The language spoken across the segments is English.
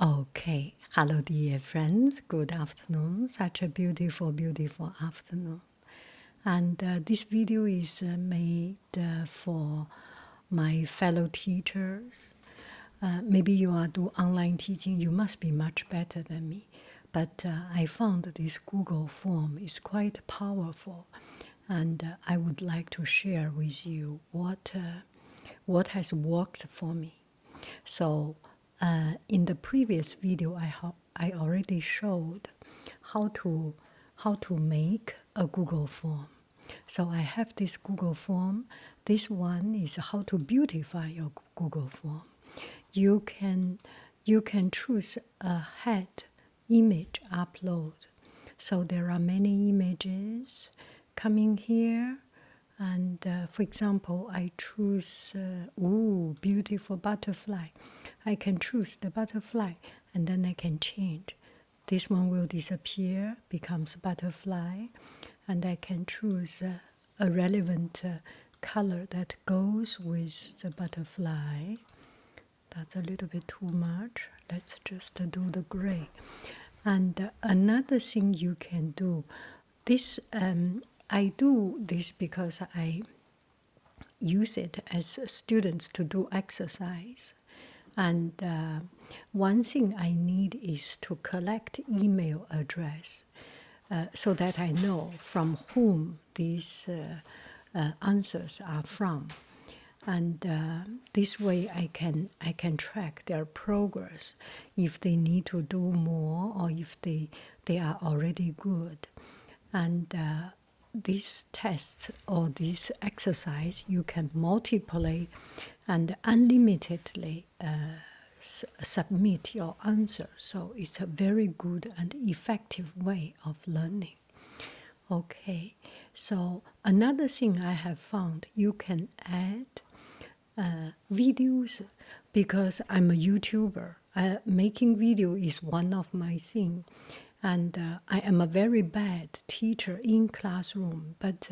Okay, hello dear friends, good afternoon, such a beautiful, beautiful afternoon. And this video is made for my fellow teachers. Maybe you are do online teaching, you must be much better than me. But I found this Google form is quite powerful, and I would like to share with you what has worked for me. So in the previous video, I already showed how to make a Google form. So I have this Google form. This one is how to beautify your Google form. You can choose a head image upload. So there are many images coming here. And for example, I choose, beautiful butterfly. I can choose the butterfly and then I can change. This one will disappear, becomes butterfly, and I can choose a relevant color that goes with the butterfly. That's a little bit too much. Let's just do the gray. And another thing you can do, this I do this because I use it as students to do exercise. And one thing I need is to collect email address so that I know from whom these answers are from. And this way I can track their progress if they need to do more or if they are already good. And these tests or this exercise you can multiply and unlimitedly submit your answer. So it's a very good and effective way of learning. Okay, so another thing I have found, you can add videos because I'm a YouTuber. Making video is one of my things, and I am a very bad teacher in classroom. But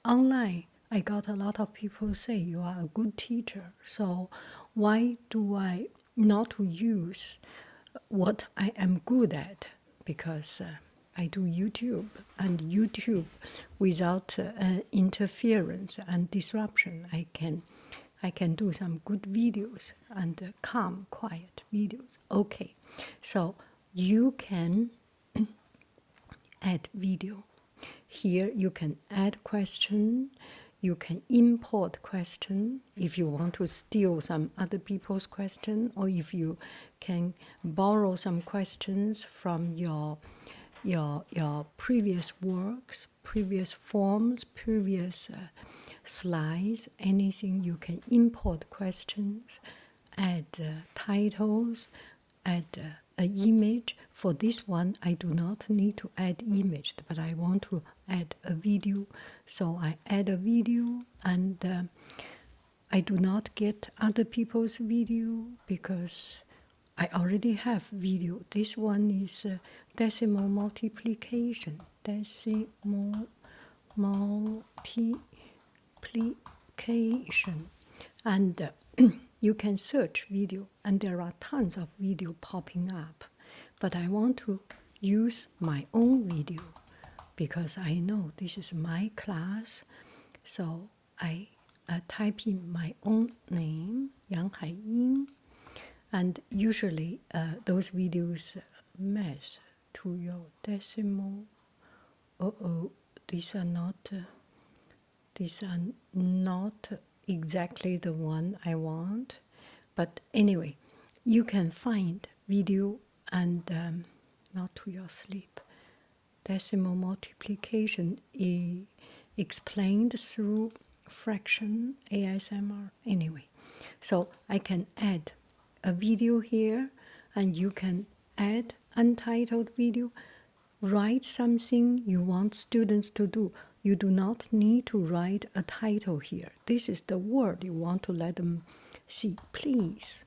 online, I got a lot of people say you are a good teacher. So why do I not use what I am good at? Because I do YouTube, and YouTube without interference and disruption, I can do some good videos and calm, quiet videos. Okay, so you can add video. Here you can add question, you can import question if you want to steal some other people's question, or if you can borrow some questions from your previous works, previous forms, previous slides, anything. You can import questions, add titles, add an image. For this one, I do not need to add image, but I want to add a video. So I add a video, and I do not get other people's video because I already have video. This one is decimal multiplication. Decimal multiplication. And you can search video, and there are tons of video popping up. But I want to use my own video because I know this is my class. So I type in my own name, Yang Haiying, and usually those videos match to your decimal. These are not exactly the one I want, but anyway, you can find video and not to your sleep. Decimal multiplication is explained through fraction ASMR. Anyway, so I can add a video here, and you can add untitled video. Write something you want students to do. You do not need to write a title here. This is the word you want to let them see. Please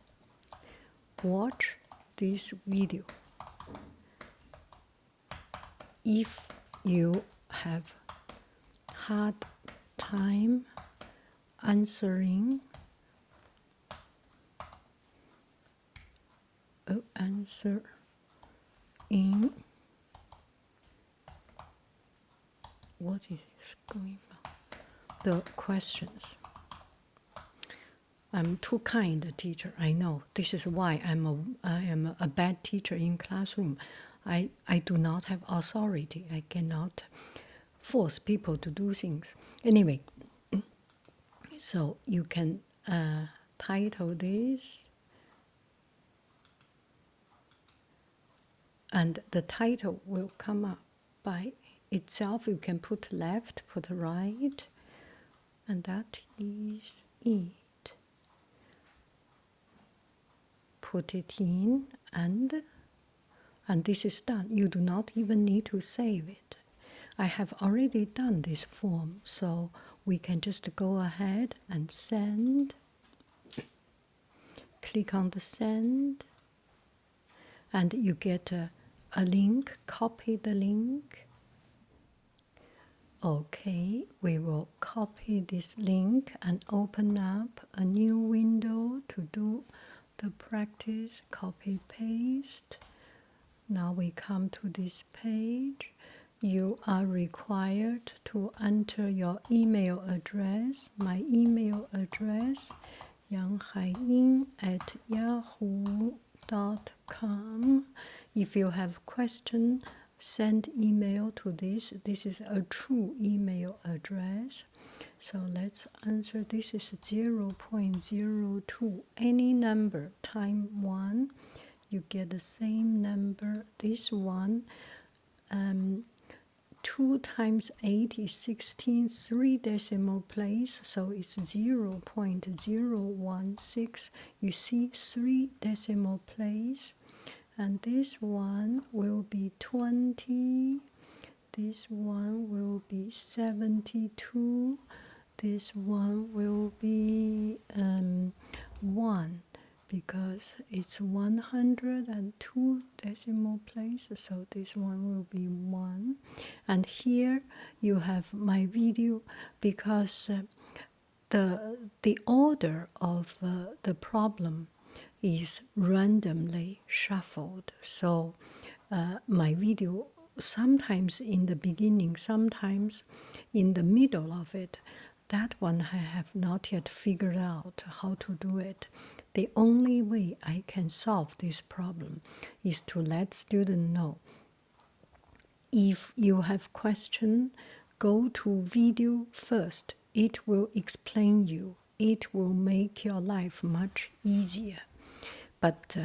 watch this video. If you have hard time answering the answer in what is going on? The questions. I'm too kind a teacher, I know. This is why I am a bad teacher in classroom. I do not have authority. I cannot force people to do things. Anyway, so you can title this, and the title will come up by itself. You can put left, put right, and that is it. Put it in, and this is done. You do not even need to save it. I have already done this form, so we can just go ahead and send. Click on the send, and you get a link. Copy the link. Okay, we will copy this link and open up a new window to do the practice. Copy paste. Now we come to this page. You are required to enter your email address. My email address, yanghaiyin@yahoo.com. If you have question, send email to this. This is a true email address. So let's answer. This is 0.02. Any number time 1, you get the same number. This one, 2 times 8 is 16, 3 decimal place, so it's 0.016. You see 3 decimal place. And this one will be 20. This one will be 72. This one will be 1, because it's 102 decimal place, so this one will be 1. And here you have my video, because the order of the problem is randomly shuffled. So my video sometimes in the beginning, sometimes in the middle of it, that one I have not yet figured out how to do it. The only way I can solve this problem is to let students know. If you have question, go to video first. It will explain you. It will make your life much easier. But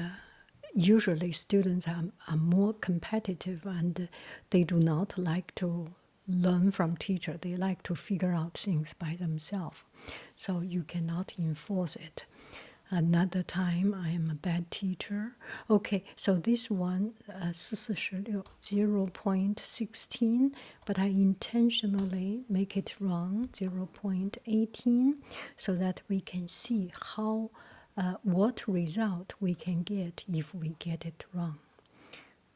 usually students are more competitive, and they do not like to learn from teacher. They like to figure out things by themselves. So you cannot enforce it. Another time I am a bad teacher. Okay, so this one, 0.16, but I intentionally make it wrong, 0.18, so that we can see how what result we can get if we get it wrong.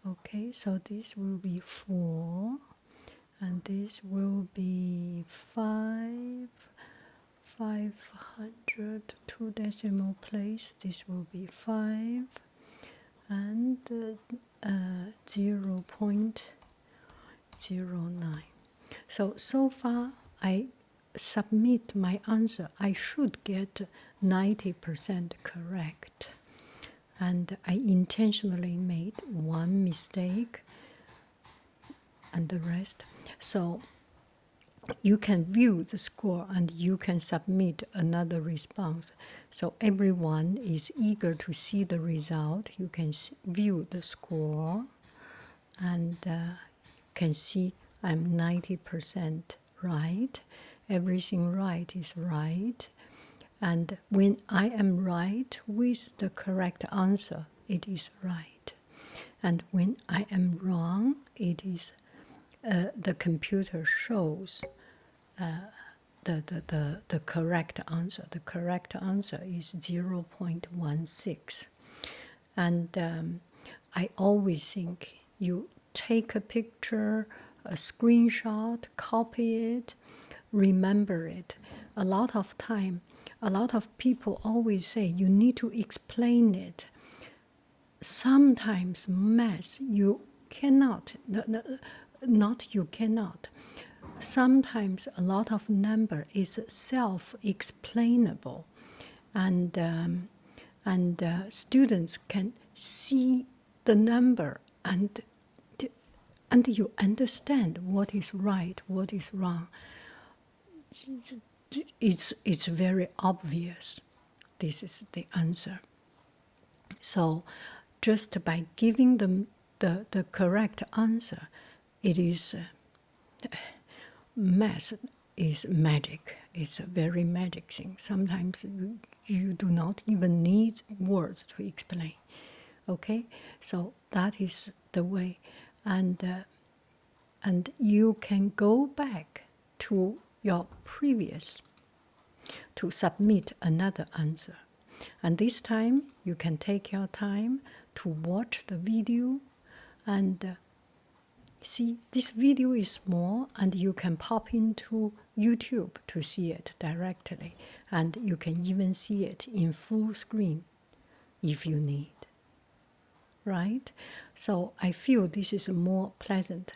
Okay, so this will be 4, and this will be 500, 2 decimal place. This will be 5, and 0.09. So far I submit my answer. I should get 90% correct, and I intentionally made one mistake and the rest. So you can view the score and you can submit another response. So everyone is eager to see the result. You can view the score and can see I'm 90% right. Everything right is right. And when I am right with the correct answer, it is right. And when I am wrong, it is the computer shows the correct answer. The correct answer is 0.16. And I always think you take a picture, a screenshot, copy it, remember it. A lot of time, a lot of people always say you need to explain it. sometimes math you cannot, not you cannot. Sometimes a lot of number is self-explainable, and students can see the number and you understand what is right, what is wrong. It's very obvious. This is the answer. So just by giving them the correct answer, it is math is magic. It's a very magic thing. Sometimes you do not even need words to explain. Okay, so that is the way, and you can go back to your previous to submit another answer, and this time you can take your time to watch the video and see. This video is small and you can pop into YouTube to see it directly, and you can even see it in full screen if you need. Right? So I feel this is more pleasant,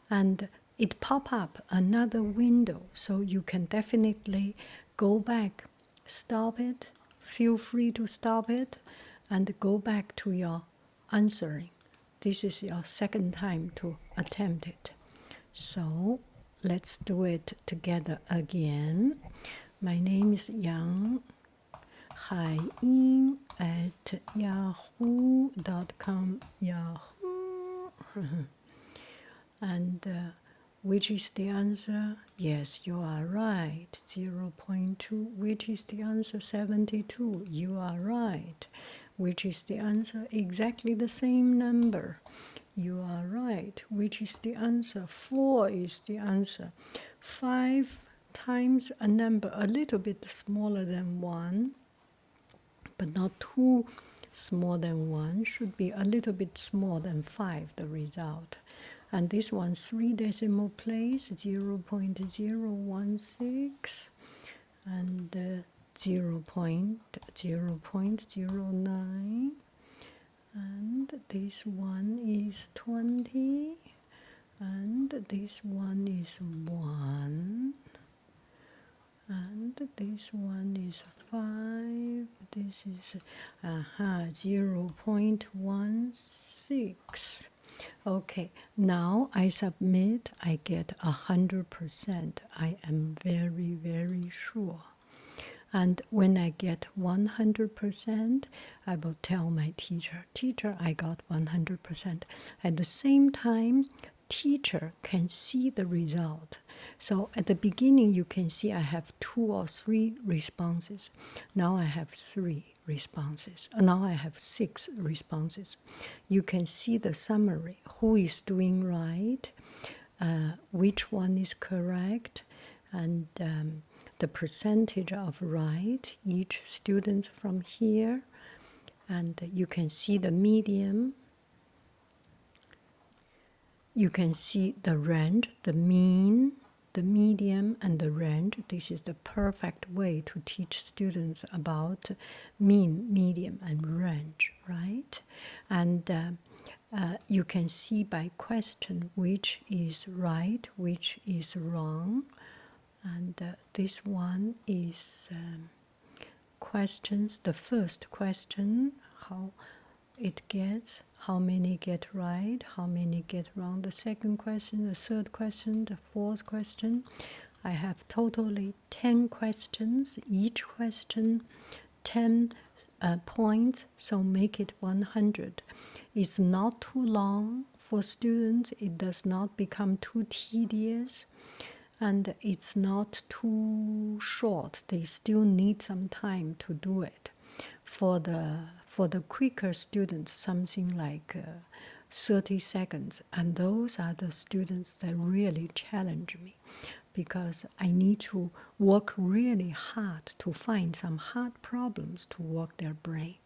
and it pop up another window, so you can definitely go back, stop it, feel free to stop it, and go back to your answering. This is your second time to attempt it. So let's do it together again. My name is Yang Haiyin at yahoo.com. Yahoo. And which is the answer? Yes, you are right. 0.2. Which is the answer? 72. You are right. Which is the answer? Exactly the same number. You are right. Which is the answer? 4 is the answer. 5 times a number a little bit smaller than 1, but not too small than 1, should be a little bit smaller than 5, the result. And this one, 3 decimal place, 0.016, and 0.09, and this one is 20, and this one is 1, and this one is 5, this is 0.16. Okay, now I submit, I get 100%. I am very, very sure. And when I get 100%, I will tell my teacher, teacher, I got 100%. At the same time, teacher can see the result. So at the beginning, you can see I have 2 or 3 responses. Now I have 3 responses. Now I have 6 responses. You can see the summary, who is doing right, which one is correct, and the percentage of right, each student from here, and you can see the median. You can see the range, the mean, the median, and the range. This is the perfect way to teach students about mean, median, and range, right? And you can see by question which is right, which is wrong. And this one is questions. The first question, how it gets, how many get right, how many get wrong. The second question, the third question, the fourth question. I have totally 10 questions, each question 10 points, so make it 100. It's not too long for students, it does not become too tedious, and it's not too short. They still need some time to do it. For the quicker students, something like 30 seconds, and those are the students that really challenge me, because I need to work really hard to find some hard problems to work their brain.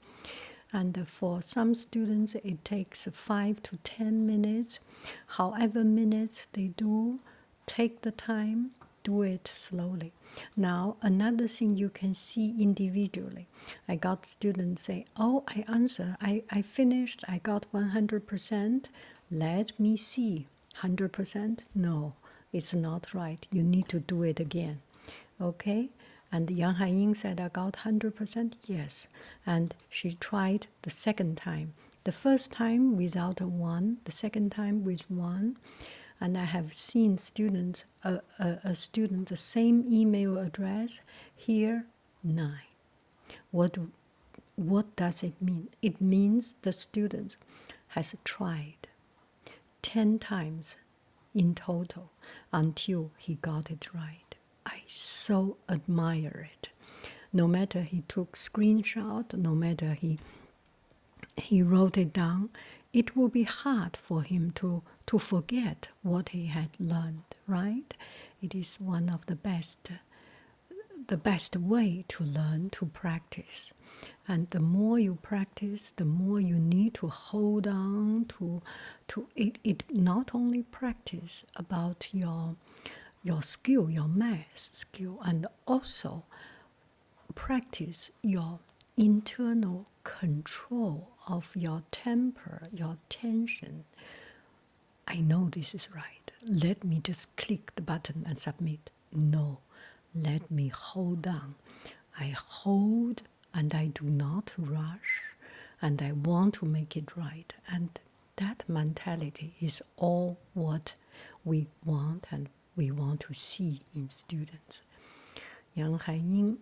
And for some students, it takes 5 to 10 minutes. However minutes they do, take the time, do it slowly. Now, another thing you can see individually. I got students say, oh, I answer, I finished, I got 100%. Let me see. 100%? No, it's not right. You need to do it again. Okay? And Yang Haiying said, I got 100%. Yes. And she tried the second time. The first time without a 1, the second time with 1. And I have seen students, a student, the same email address, here 9. What does it mean? It means the student has tried 10 times in total until he got it right. I so admire it. No matter he took screenshot, no matter he wrote it down, it will be hard for him to forget what he had learned, right? It is one of the best way to learn, to practice. And the more you practice, the more you need to hold on to it. Not only practice about your skill, your math skill, and also practice your internal control of your temper, your tension. I know this is right. Let me just click the button and submit. No, let me hold on. I hold and I do not rush, and I want to make it right. And that mentality is all what we want and we want to see in students. Yang Haiying,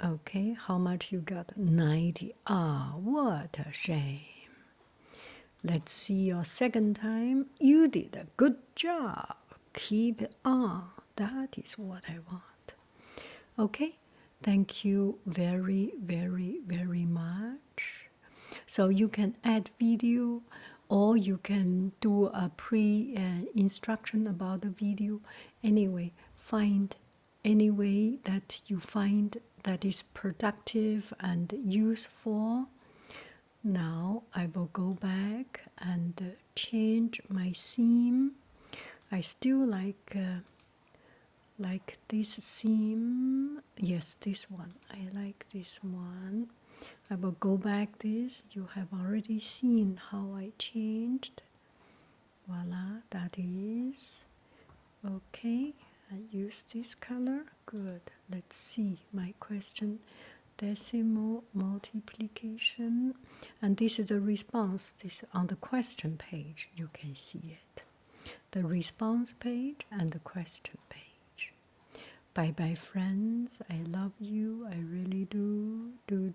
okay, how much you got? 90. Ah, what a shame. Let's see your second time. You did a good job. Keep it on. That is what I want. Okay, thank you very, very, very much. So you can add video, or you can do a pre-instruction about the video. Anyway, find any way that you find that is productive and useful. Now I will go back and change my theme. I still like this theme. Yes, this one. I like this one. I will go back this. You have already seen how I changed. Voila, that is. Okay, I use this color. Good. Let's see my question. Decimal multiplication. And this is the response. This on the question page. You can see it. The response page and the question page. Bye bye, friends. I love you. I really do. Do.